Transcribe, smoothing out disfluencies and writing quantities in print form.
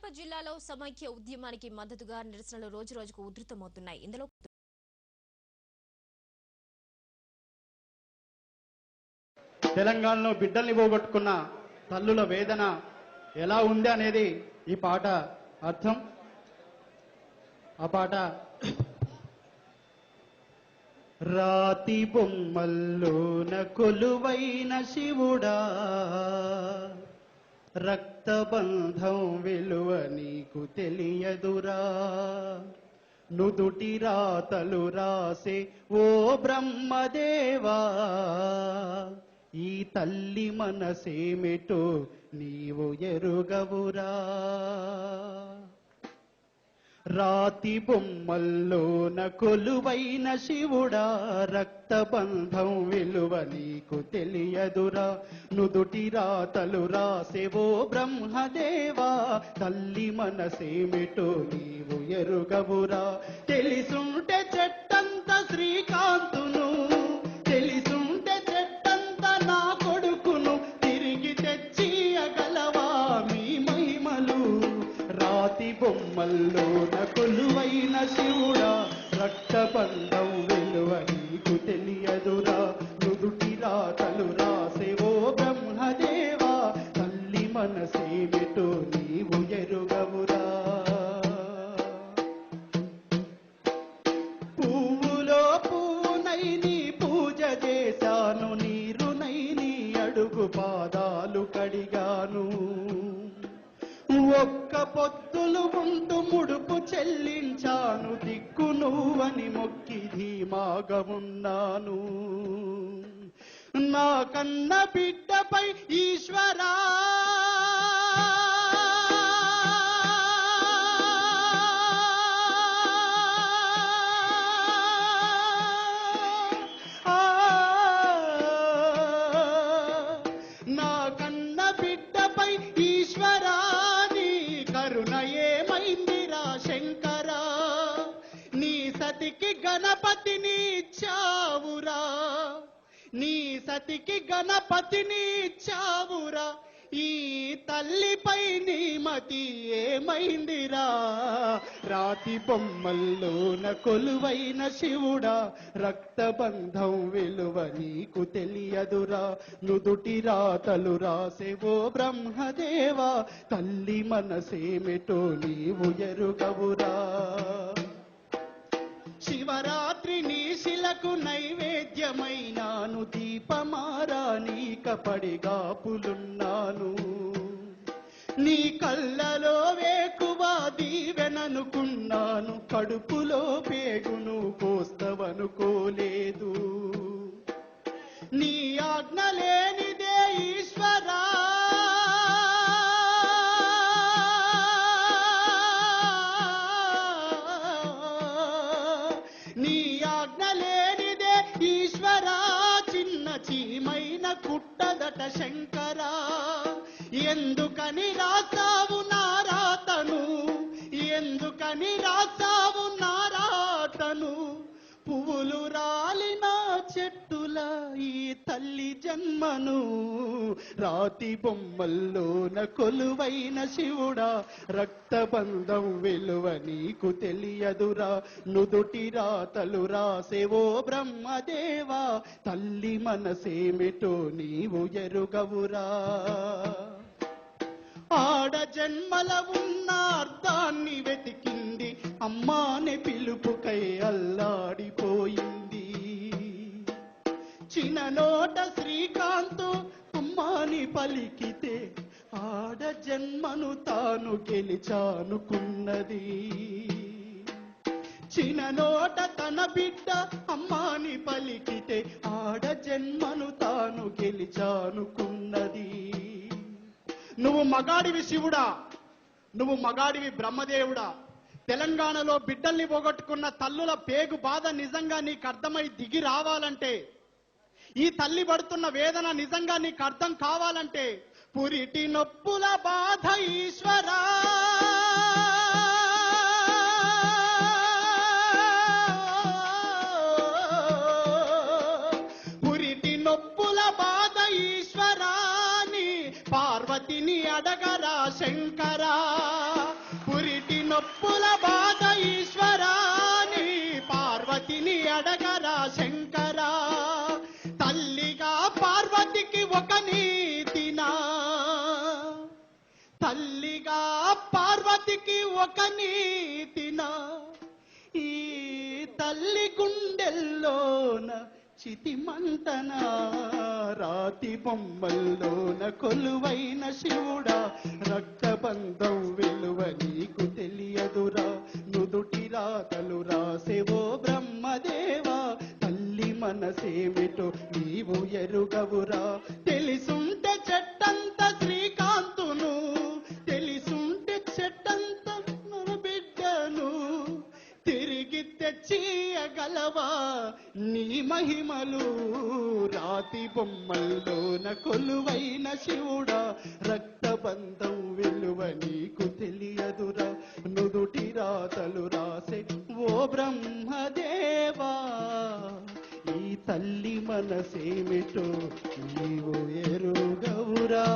కడప జిల్లాలో సమైక్య ఉద్యమానికి మద్దతుగా నిరసనలు రోజురోజుకు ఉధృతమవుతున్నాయి. ఇందులో తెలంగాణలో బిడ్డల్ని పోగొట్టుకున్న తల్లుల వేదన ఎలా ఉంది అనేది ఈ పాట అర్థం. ఆ పాట రాతి బొమ్మల్లోన కొలువైన శివుడా, రక్తబంధం విలువ నీకు తెలియదురా, నుదుటి రాతలు రాసే ఓ బ్రహ్మదేవా, ఈ తల్లి మనసేమిటో నీవు ఎరుగవురా. రాతి బొమ్మల్లోన కొలువైన శివుడా, రక్తబంధం విలువ నీకు తెలియదురా, నుదుటి రాతలు రాసేవో బ్రహ్మదేవా, తల్లి మనసేమిటో నీవు ఎరుగవురా. తెలిసుంటే చెట్టంత శ్రీకాంతును, తెలిసుంటే చెట్టంత నా కొడుకును, తిరిగి తెచ్చియగలవా మీ మహిమలు. రాతి బొమ్మల్లోన కొలువైన శివుడా, రక్తబంధం విలువ నీకు తెలియదురా, నుదుటి రాతలు రాసేవో బ్రహ్మదేవా, తల్లి మనసేమిటో నీవు ఎరుగవురా. పువ్వులో పువ్వునై నీ పూజ చేశాను, నీరునై నీ అడుగు పాదాలు కడిగాను, ఒక్క పొత్తులు ఉంటూ ముడుపు చెల్లించాను, దిక్కు నువ్వని మొక్కి ధీమాగా ఉన్నాను. నా కన్న బిడ్డపై ఈశ్వరా నా కన్న బిడ్డపై ఈశ్వరా కరుణ ఏమైందిరా శంకరా, నీ సతికి గణపతిని ఇచ్చావురా, నీ సతికి గణపతిని ఇచ్చావురా, ఈ తల్లిపై నీ మతి ఏమైందిరా. రాతి బొమ్మల్లోన కొలువైన శివుడా, రక్తబంధం విలువ నీకు తెలియదురా, నుదుటి రాతలు రాసేవో బ్రహ్మదేవా, తల్లి మనసేమిటో నీవు ఎరుగవురా. శివరాత్రి నీ శిలకు నైవేద్యమైనాను, దీపమారాణీక పడిగాపులున్నాను, నీ కళ్ళలో వేకువా దీవెననుకున్నాను, కడుపులో పేగును కోస్తవనుకోలేదు, నీ ఆజ్ఞ లేనిదే ఈశ్వరా, నీ ఆజ్ఞ లేనిదే ఈశ్వరా, చిన్న చీమైన కుట్టదట శంకరా, ఎందుకని రాసావు నారాతను, ఎందుకని రాసావు నారాతను, పువ్వులు రాలిన చెట్టుల ఈ తల్లి జన్మను. రాతి బొమ్మల్లోన కొలువైన శివుడా, రక్తబంధం విలువ నీకు తెలియదురా, నుదుటి రాతలు రాసేవో బ్రహ్మదేవా, తల్లి మనసేమిటో నీవు ఎరుగవురా. ఆడ జన్మల ఉన్న అర్థాన్ని వెతికింది, అమ్మానే పిలుపుకై అల్లాడిపోయింది, చిన్ననోట శ్రీకాంతు అమ్మాని పలికితే ఆడ జన్మను తాను గెలిచానుకున్నది, చిన్ననోట తన బిడ్డ అమ్మాని పలికితే ఆడ జన్మను తాను గెలిచానుకున్నది. నువ్వు మగాడివి శివుడా, నువ్వు మగాడివి బ్రహ్మదేవుడా, తెలంగాణలో బిడ్డల్ని పోగొట్టుకున్న తల్లుల పేగు బాధ నిజంగా నీకు అర్థమై దిగి రావాలంటే, ఈ తల్లి పడుతున్న వేదన నిజంగా నీకు అర్థం కావాలంటే, పురిటి నొప్పుల బాధ ఈశ్వరా, పురిటి నొప్పుల బాధ ఈశ్వరా, పార్వతిని అడగరా శంకరా, పార్వతికి ఒక నీతినా, తల్లిగా పార్వతికి ఒక నీతినా, ఈ తల్లి గుండెల్లోన చితిమంతన, రాతి బొమ్మల్లోన కొలువైన శివుడా, రక్తబంధం విలువ నీకు తెలియదురా, నుదుటి రాతలు రాసేవో బ్రహ్మదేవా, తల్లి మనసేమిటో నీవు ఎరుగవురా, తెలిసుంటే చెట్టంత శ్రీకాంతును, తెలిసుంటే చెట్టంత మన బిడ్డను తిరిగి తెచ్చియగలవా నీ మహిమలు, రాతి బొమ్మల్లోన కొలువైన శివుడా, రక్తబంధం విలువ నీకు తెలియదురా, నుదుటి రాతలు రాసే ఓ బ్రహ్మదేవా, ఈ తల్లి మనసేమిటో నీవు ఎరుగవురా.